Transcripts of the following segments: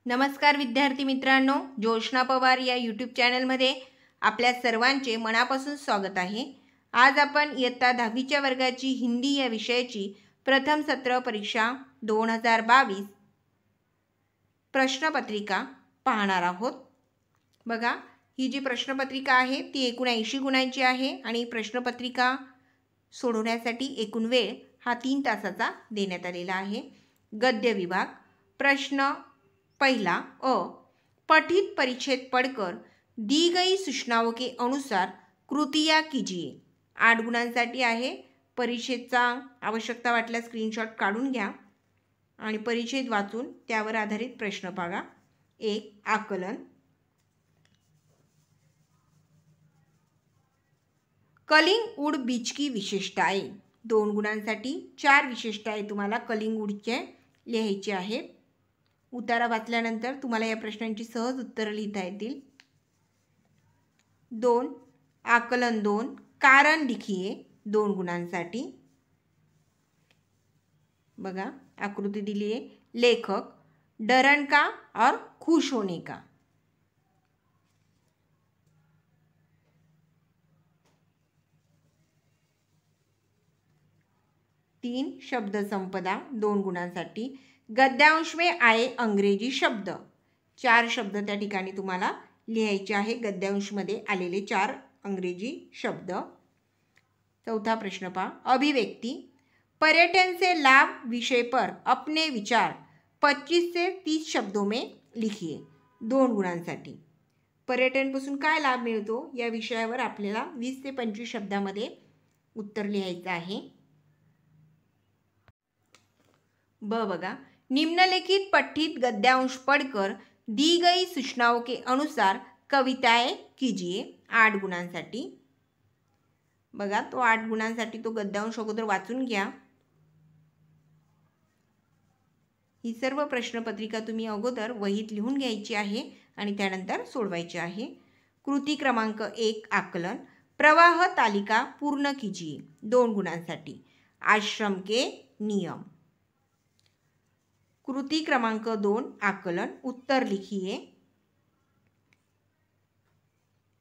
नमस्कार विद्यार्थी मित्रांनो, जोशना पवार या यूट्यूब चॅनलमध्ये आपल्या सर्वांचे मनापासून स्वागत आहे। आज आपण इयत्ता 10वीच्या वर्गाची हिंदी या विषयाची प्रथम सत्र परीक्षा 2022 प्रश्नपत्रिका पाहणार आहोत। बघा, ही जी प्रश्नपत्रिका आहे ती एकूण 80 गुणांची आहे आणि प्रश्नपत्रिका सोडवण्यासाठी एकूण वेळ हा 3 तासाचा देण्यात आलेला आहे। गद्य विभाग प्रश्न पहला अ, पठित परिच्छेद पढ़कर दी गई सूचनाओं के अनुसार कृतियाँ कीजिए। 8 गुणांसाठी आहे। परिच्छेदचा आवश्यकता वाटल्यास स्क्रीनशॉट काढून घ्या आणि परिच्छेद वाचून त्यावर आधारित प्रश्न बघा। 1 आकलन, कलिंग उड बीज की विशेषताएं। 2 गुणांसाठी 4 विशेषताएं तुम्हाला कलिंग उडचे लिहायचे आहेत। उतारा वाचल्यानंतर तुम्हाला या प्रश्नांची सहज उत्तरे लिहिता येतील। 2 आकलन 2 कारण लिखिए। 2 गुणांसाठी बघा, आकृती दिली आहे। लेखक डरन का और खुश होने का। 3 शब्द संपदा। 2 गुणांसाठी गद्यांश में आए अंग्रेजी शब्द। 4 शब्द त्या ठिकाणी तुम्हाला लिहायचे आहे। गद्यांश मध्ये आलेले 4 अंग्रेजी शब्द। चौथा प्रश्न पहा, अभिव्यक्ति पर्यटन से लाभ विषय पर अपने विचार 25 से 30 शब्दों में लिखिए। 2 गुणांसाठी पर्यटनपासून काय लाभ मिळतो या विषयावर आपल्याला 20 ते 25 शब्दामध्ये उत्तर लिहायचं आहे। ब बघा, निम्नलिखित पठित गद्यांश पढ़कर दी गई सूचनाओं के अनुसार कविताएं कीजिए। 8 गुणांसाठी बघा, तो 8 गुणांसाठी तो गद्यांश अगोदर वाचून घ्या। ही सर्व प्रश्नपत्रिका तुम्ही अगोदर वहीत लिहून घ्यायची आहे आणि त्यानंतर सोडवायची आहे। कृती क्रमांक 1 आकलन, प्रवाह तालिका पूर्ण कीजिए। 2 गुणांसाठी आश्रम के नियम। कृति क्रमांक 2 आकलन, उत्तर लिखिए।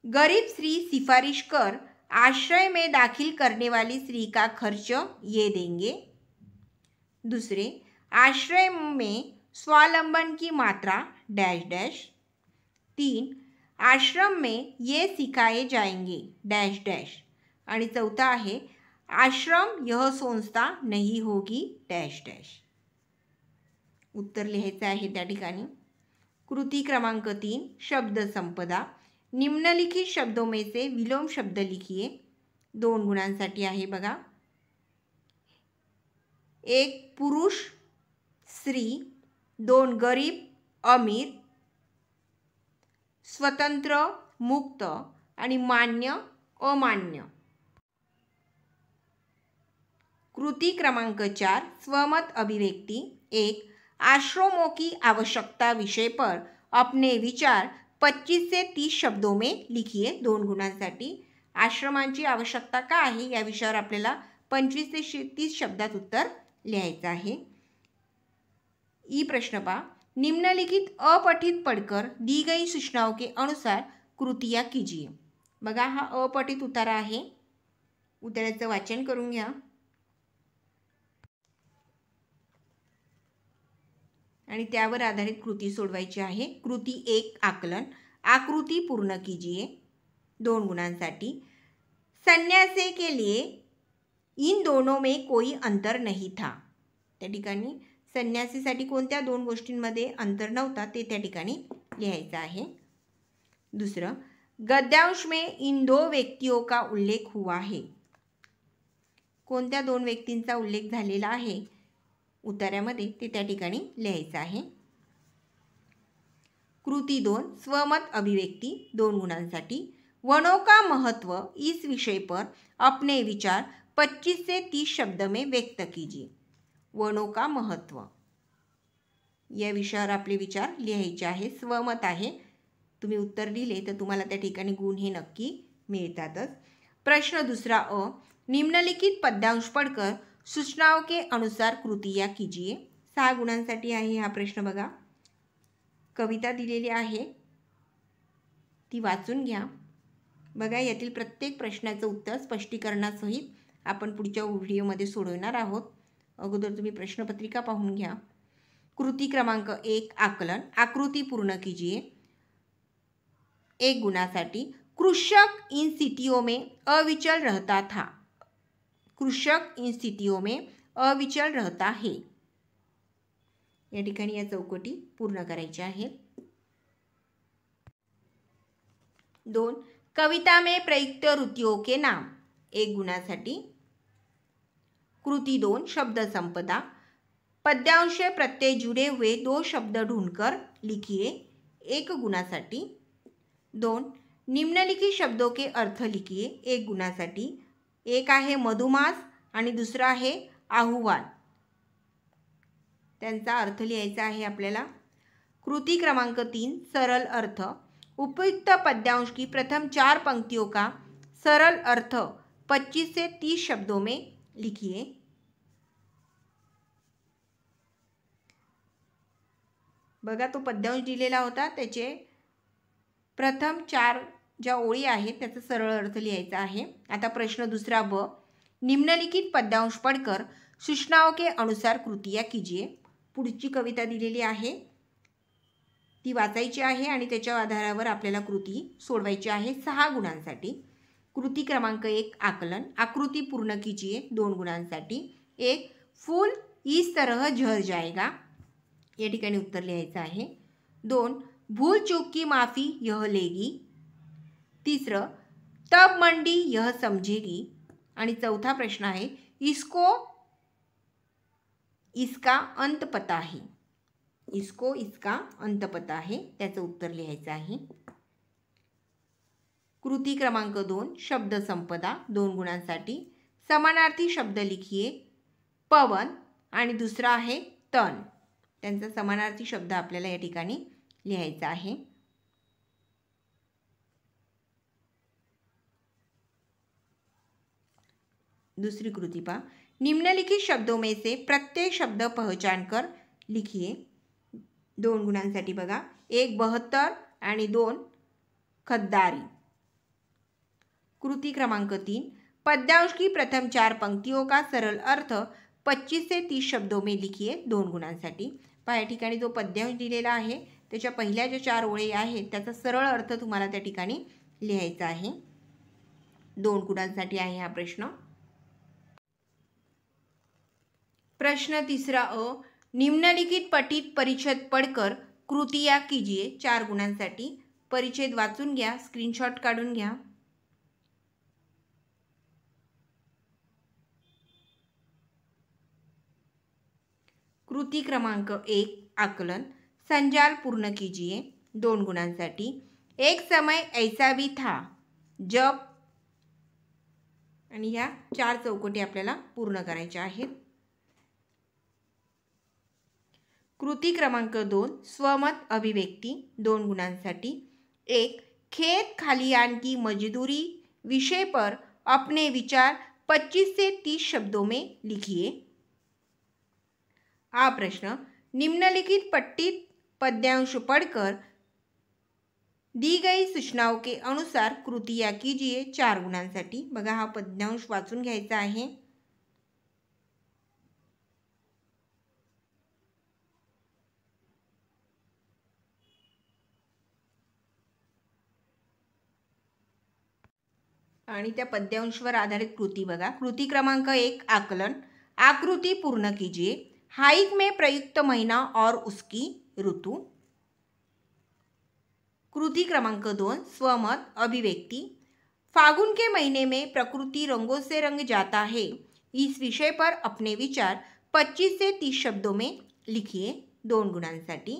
गरीब स्त्री सिफारिश कर आश्रय में दाखिल करने वाली स्त्री का खर्च ये देंगे। दूसरे, आश्रय में स्वावलंबन की मात्रा डैश डैश। 3, आश्रम में ये सिखाए जाएंगे डैश डैश। आणि चौथा आहे, आश्रम यह संस्था नहीं होगी डैश डैश। उत्तर लिहायचं आहे त्या ठिकाणी। कृती क्रमांक 3 शब्द संपदा, निम्नलिखित शब्दों में से विलोम शब्द लिखिए। 2 गुणांसाठी आहे बघा। 1 पुरुष स्त्री, 2 गरीब अमीर, स्वतंत्र मुक्त आणि मान्य अमान्य। कृति क्रमांक 4 स्वमत अभिव्यक्ति। 1 आश्रमों की आवश्यकता विषय पर अपने विचार 25 से 30 शब्दों में लिखिए। 2 गुणांसाठी आश्रमांची आवश्यकता का आहे या विषयावर आपल्याला 25 ते 30 शब्दात उत्तर लिहायचं आहे। ई प्रश्न पहा, निम्नलिखित अपठित पढ़कर दी गई सूचनाओं के अनुसार कृतियाँ कीजिए। बघा, हा अपठित उतारा आहे। उतार्याचं वाचन करून घ्या आणि त्यावर आधारित कृती सोडवायची आहे। कृती 1 आकलन, आकृति पूर्ण कीजिए। 2 गुणांसाठी सन्यासी के लिए इन दोनों में कोई अंतर नहीं था। त्या ठिकाणी संन्यासीसाठी कोणत्या 2 गोष्टींमध्ये अंतर नव्हता ते त्या ठिकाणी लिहायचं आहे। दुसरं, गद्यांश में इन 2 व्यक्तियों का उल्लेख हुआ है। कोणत्या 2 व्यक्तींचा उल्लेख झालेला आहे उतार्यामध्ये ते त्या ठिकाणी लिहायचं आहे। कृती 2 स्वमत अभिव्यक्ति। 2 गुणांसाठी वनों का महत्व इस विषय पर अपने विचार 25 से 30 शब्द में व्यक्त कीजिए। वनों का महत्व या विषयावर आपले विचार लिहायचे आहे। स्वमत आहे, तुम्ही उत्तर दिले तर तुम्हाला त्या ठिकाणी गुण हे नक्की मिळतातच। प्रश्न दूसरा अ, निम्नलिखित पद्यांश पढ़कर सूचनाओं के अनुसार कृतियाँ कीजिए। 6 गुणांसाठी आहे हा प्रश्न बघा। कविता दिलेली आहे ती वाचून घ्या. बघा, यातील प्रत्येक प्रश्नाचं उत्तर स्पष्टीकरणासहित आपण पुढच्या व्हिडिओमध्ये सोडवणार आहोत. अगोदर तुम्ही प्रश्नपत्रिका पाहून घ्या. कृती क्रमांक 1 आकलन. आकृती पूर्ण कीजिए. 1 गुणासाठी कृषक इन सिटियों में अविचल रहता था. कृषक इन सिटियों में अविचल रहता है. या ठिकाणी या चौकटी पूर्ण करायच्या आहेत. 2 कविता में प्रयुक्त रुतियों के नाम. 1 गुणासाठी कृती 2 शब्द संपदा. पद्यांश प्रत्यय जुड़े हुए 2 शब्द ढूंढकर लिखिए. 1 गुणासाठी. 2 निम्नलिखित शब्दों के अर्थ लिखिए. 1 गुणासाठी. एक आहे मधुमास आणि दुसरा आहे आहुवान. त्यांचा अर्थ लिहायचा आहे आपल्याला. कृती क्रमांक 3 सरल अर्थ. उपयुक्त पद्यांश की प्रथम 4 पंक्तियों का सरल अर्थ 25 से 30 शब्दों में लिखिए. बघा, तो पद्यांश दिलेला होता, त्याचे प्रथम 4 ज्या ओळी आहेत त्याचा सरळ अर्थ लिहायचा आहे. आता प्रश्न दुसरा ब. निम्नलिखित पद्यांश पढ़कर सूचनाओं के अनुसार कृतियाँ कीजिए. पुढची कविता दिलेली आहे ती वाचायची आहे आणि त्याच्या आधारावर आपल्याला कृती सोडवायची आहे 6 गुणांसाठी. कृती क्रमांक 1 आकलन. आकृती पूर्ण कीजिए 2 गुणांसाठी. 1 फूल इस तरह झड़ जाएगा. या ठिकाणी उत्तर लिहायचं आहे. 2 भूल चूक की माफ़ी यह लेगी. 3 तब मंडी यह समझेगी. आणि चौथा प्रश्न आहे इसको इसका अंत पता है. इसको इसका अंत पता है. त्याचं उत्तर लिहायचं आहे. कृती क्रमांक 2 शब्द संपदा 2 गुणांसाठी. समानार्थी शब्द लिखिए. पवन आणि दुसरा आहे तन. त्यांचा समानार्थी शब्द आपल्याला या ठिकाणी लिहायचा आहे. दूसरी कृति पा. निम्नलिखित शब्दों में से प्रत्येक शब्द पहचान कर लिखिए. 2 गुणांसाठी बघा. 1 72 आणि 2 खद्दारी. कृति क्रमांक 3 पद्यांश की प्रथम 4 पंक्तियों का सरल अर्थ 25 से 30 शब्दों में लिखिए. 2 गुणांसाठी. पहा, या ठिकाणी जो पद्यांश दिलेला आहे त्याच्या पहिल्या ज्या 4 ओळी आहेत त्याचा सरळ अर्थ तुम्हाला त्या ठिकाणी लिहायचा आहे. 2 गुणांसाठी आहे हा प्रश्न. प्रश्न तीसरा अ. निम्नलिखित पठित परिच्छेद पढ़कर कृतियाँ कीजिए. 4 गुणांसाठी. परिच्छेद वाचून घ्या, स्क्रीनशॉट काढून घ्या. कृति क्रमांक 1 आकलन. संजाल पूर्ण कीजिए 2 गुणांसाठी. एक समय ऐसा भी था जब. आणि ह्या 4 चौकटी आपल्याला पूर्ण करायच्या आहेत. कृति क्रमांक 2 स्वमत अभिव्यक्ति 2 गुणांसाठी. 1 खेत खालियान की मजदूरी विषय पर अपने विचार 25 से 30 शब्दों में लिखिए. आ प्रश्न निम्नलिखित पठित पद्यांश पढ़कर दी गई सूचनाओं के अनुसार कृतियाँ कीजिए. 4 गुणांसाठी. बघा, हा पद्यांश वाचून घ्यायचा आहे. आणि त्या पद्यांशवर आधारित कृती बघा. कृती क्रमांक 1 आकलन. आकृति पूर्ण कीजिए. हाइक में प्रयुक्त महीना और उसकी ऋतु. कृति क्रमांक 2 स्वमत अभिव्यक्ति. फागुन के महीने में प्रकृति रंगों से रंग जाता है. इस विषय पर अपने विचार 25 से 30 शब्दों में लिखिए. 2 गुणांसाठी.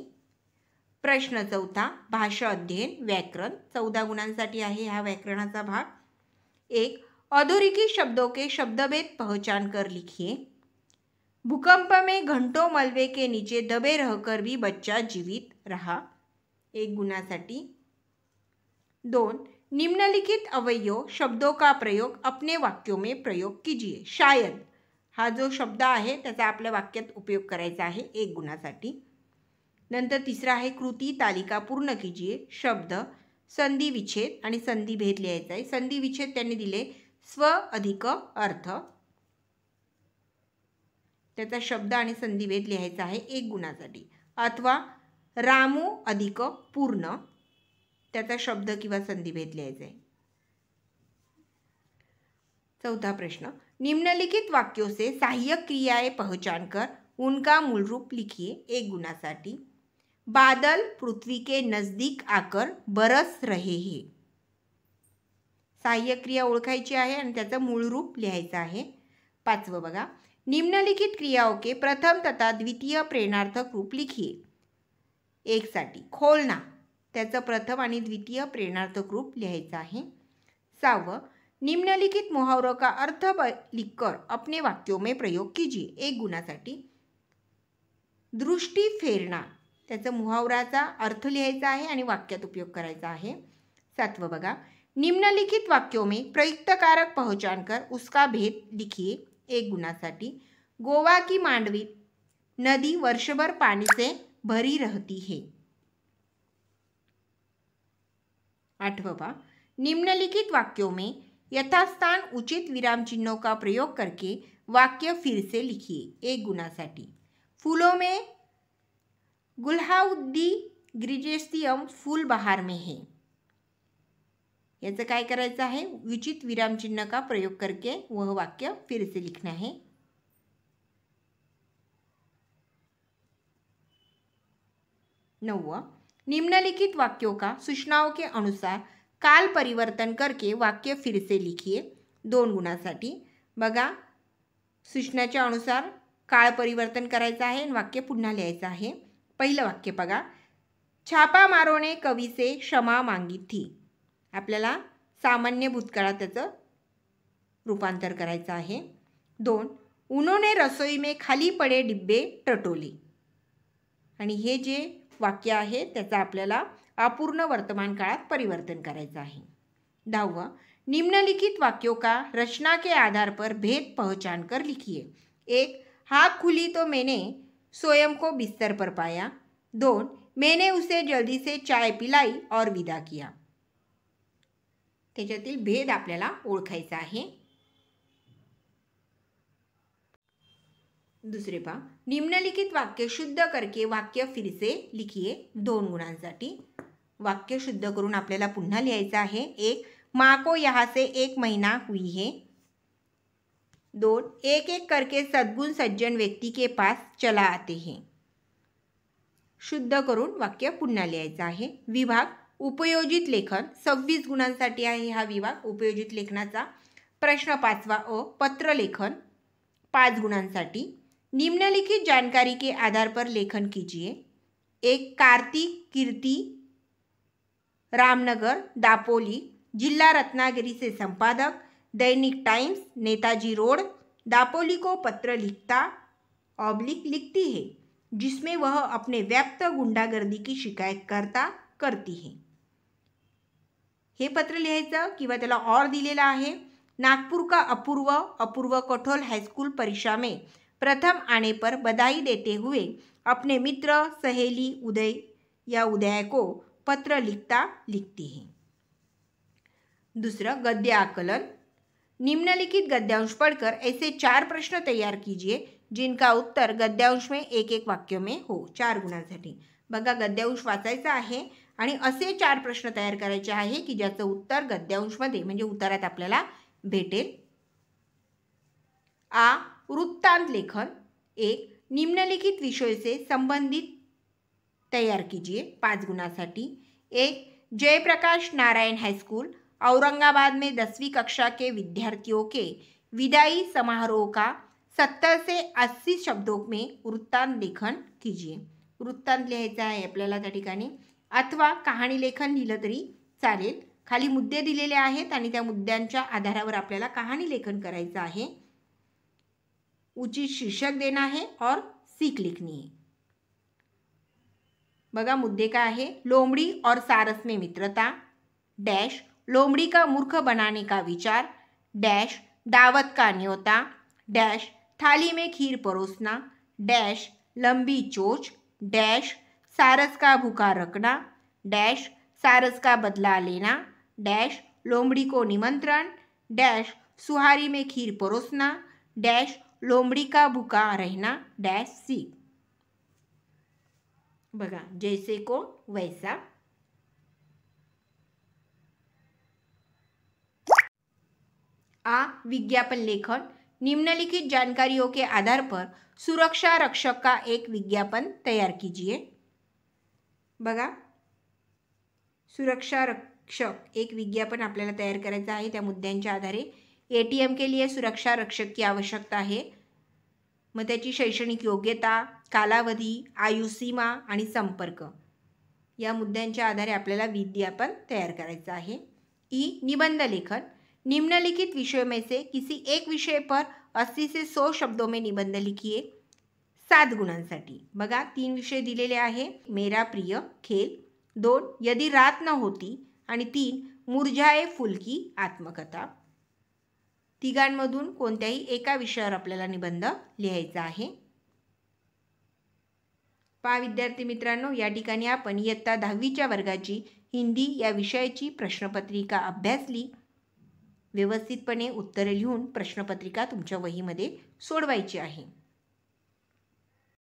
प्रश्न चौथा भाषा अध्ययन व्याकरण 14 गुणांसाठी आहे हा व्याकरणाचा भाग. 1 अधोरेखित शब्दों के शब्दभेद पहचान कर लिखिए. भूकंप में घंटों मलबे के नीचे दबे रहकर भी बच्चा जीवित रहा. 1 गुणासाठी. 2 निम्नलिखित अवयव शब्दों का प्रयोग अपने वाक्यों में प्रयोग कीजिए. शायद हा जो शब्द आहे त्याचा आपल्या वाक्यात उपयोग करायचा आहे. 1 गुणासाठी. नंतर तिसरा आहे कृती तालिका पूर्ण कीजिए, शब्द, संधी विच्छेद आणि संधी भेद लिहायचा आहे. संधी विच्छेद त्यांनी दिले स्व अधिक अर्थ, त्याचा शब्द आणि संधी भेद लिहायचा आहे 1 गुणासाठी. अथवा रामू अधिक पूर्ण, त्याचा शब्द किंवा संधी भेद लिहायचा आहे. चौथा प्रश्न, निम्नलिखित वाक्यों से सहायक क्रियाएं पहचान कर उनका मूल रूप लिखिए 1 गुणासाठी. बादल पृथ्वी के नजदीक आकर बरस रहे हैं. सहाय्यक क्रिया ओळखायची आहे आणि त्याचं मूळ रूप लिहायचं आहे. 5वं बघा, निम्नलिखित क्रियाओं के प्रथम तथा द्वितीय प्रेरणार्थक रूप लिखिए 1 साठी. खोलना, त्याचं प्रथम आणि द्वितीय प्रेरणार्थक रूप लिहायचं आहे. 6वं, निम्नलिखित मुहावरों का अर्थ लिखकर अपने वाक्यों में प्रयोग कीजिए 1 गुणासाठी. दृष्टी फेरना, त्याचा मुहावराचा अर्थ लिहायचा आहे आणि वाक्यात उपयोग करायचा आहे. 7वं बघा, निम्नलिखित वाक्यों में प्रयुक्त कारक पहचान कर उसका भेद लिखिए 1 गुणासाठी. गोवा की मांडवी नदी वर्षभर पानी से भरी रहती है. 8वां पा, निम्नलिखित वाक्यों में यथास्थान उचित विराम चिन्हों का प्रयोग करके वाक्य फिर से लिखिए 1 गुणासाठी. फूलों में गुलहाउद्दी ग्रिजेस्टियम फूल बहार में है. याचं काय करायचं आहे, उचित विराम चिन्ह का प्रयोग करके वह वाक्य फिर से लिखना है. 9वां, निम्नलिखित वाक्यों का सूचनाओं के अनुसार काल परिवर्तन करके वाक्य फिर से लिखिए 2 गुणासाठी. बघा, सूचनाच्या अनुसार काळ परिवर्तन करायचं आहे आणि वाक्य पुन्हा लिहायचं आहे. पहिलं वाक्य बघा, छापा मारोने कवी से क्षमा मांगी थी. आपल्याला सामान्य भूतकाळात त्याचं रूपांतर करायचं आहे. 2, उन्होंने रसोई में खाली पडे डिब्बे टटोले. आणि हे जे वाक्य आहे त्याचं आपल्याला अपूर्ण वर्तमान काळात परिवर्तन करायचं आहे. 10वां, निम्नलिखित वाक्यों का रचना के आधार पर भेद पहचान कर लिखिए. 1, आँख खुली तो मैंने स्वयं को बिस्तर पर पाया. 2, मैंने उसे जल्दी से चाय पिलाई और विदा किया. त्याच्यातील भेद आपल्याला ओळखायचा आहे. दुसरे पा, निम्नलिखित वाक्य शुद्ध करके वाक्य फिर से लिखिए 2 गुणांसाठी. वाक्य शुद्ध करून आपल्याला पुन्हा लिहायचं आहे. 1, माँ को यहाँ से 1 महीना हुई है. 2, एक एक करके सद्गुण सज्जन व्यक्ति के पास चला आते हैं. शुद्ध करून वाक्य पुन्हा लिहायचं आहे. विभाग उपयोजित लेखन 26 गुणांसाठी आहे हा विभाग उपयोजित लेखनाचा. प्रश्न 5वां अ, पत्र लेखन 5 गुणांसाठी. निम्नलिखित जानकारी के आधार पर लेखन कीजिए. 1, कार्तिक कीर्ति रामनगर दापोली जिला रत्नागिरी से संपादक, दैनिक टाइम्स नेताजी रोड, दापोली को पत्र लिखता लिखती है जिसमें वह अपने व्याप्त गुंडागर्दी की शिकायत करती है. हे पत्र लिहायचं किंवा त्याला और दिलेला आहे. नागपुर का अपूर्व कठोल हाईस्कूल परीक्षा में प्रथम आने पर बधाई देते हुए अपने मित्र सहेली उदय को पत्र लिखती है. दूसरा, गद्य आकलन. निम्नलिखित गद्यांश पढ़कर ऐसे 4 प्रश्न तैयार कीजिए जिनका उत्तर गद्यांश में एक एक वाक्य में हो 4 गुणांसाठी. बघा, गद्यांश वाचायचा आहे आणि असे 4 प्रश्न तयार करायचे आहे की ज्याचं उत्तर गद्यांशमध्ये म्हणजे उत्तरात आपल्याला भेटेल. आ, वृत्तांत लेखन. 1, निम्नलिखित विषय से संबंधित तैयार कीजिए 5 गुणासाठी. 1, जयप्रकाश नारायण हाईस्कूल औरंगाबाद में 10वीं कक्षा के विद्यार्थियों के विदाई समारोह का 70 से 80 शब्दों में वृत्तांत लेखन कीजिए. वृत्तांत लिहायचा आहे आपल्याला त्या ठिकाणी, अथवा कहाणी लेखन लिहिलं तरी चालेल. खाली मुद्दे दिलेले आहेत आणि त्या मुद्द्यांच्या आधारावर आपल्याला कहाणी लेखन करायचं आहे. उचित शीर्षक देना है और सीख लिखनी है. बघा, मुद्दे काय आहे. लोमड़ी और सारस में मित्रता, डैश लोमड़ी का मूर्ख बनाने का विचार, डैश दावत का न्योता, डैश थाली में खीर परोसना, डैश लंबी चोच, डैश सारस का भूखा रखना, डैश सारस का बदला लेना, डैश लोमड़ी को निमंत्रण, डैश सुहारी में खीर परोसना, डैश लोमड़ी का भूखा रहना, डैश सी। बघा, जैसे को वैसा। आ विज्ञापन लेखन। निम्नलिखित जानकारियों के आधार पर सुरक्षा रक्षक का एक विज्ञापन तैयार कीजिए। बघा, सुरक्षा रक्षक एक विज्ञापन आपल्याला तैयार करायचं आहे। त्या मुद्द्यांच्या आधारे ATM के लिए सुरक्षा रक्षक की आवश्यकता आहे। मग त्याची शैक्षणिक योग्यता, कालावधी, आयुसीमा आणि संपर्क या मुद्द्यांच्या आधारे आपल्याला विज्ञापन तैयार करायचं आहे। निबंध लेखन। निम्नलिखित विषयों में से किसी एक विषय पर 80 से 100 शब्दों में निबंध लिखिए 7 गुणांसाठी। बघा, 3 विषय दिलेले आहे। मेरा प्रिय खेल, 2 यदि रात न होती आणि 3 मुरझाए फूल की आत्मकथा। तिघांमधून कोणत्याही एका विषयावर आपल्याला निबंध लिहायचा आहे। पहा विद्यार्थी मित्रांनो, या ठिकाणी आपण इयत्ता 10वीच्या वर्गाची हिंदी या विषयाची प्रश्नपत्रिका अभ्यासली। व्यवस्थितपणे उत्तरे लिहून प्रश्नपत्रिका तुमच्या वहीमध्ये सोडवायची आहे।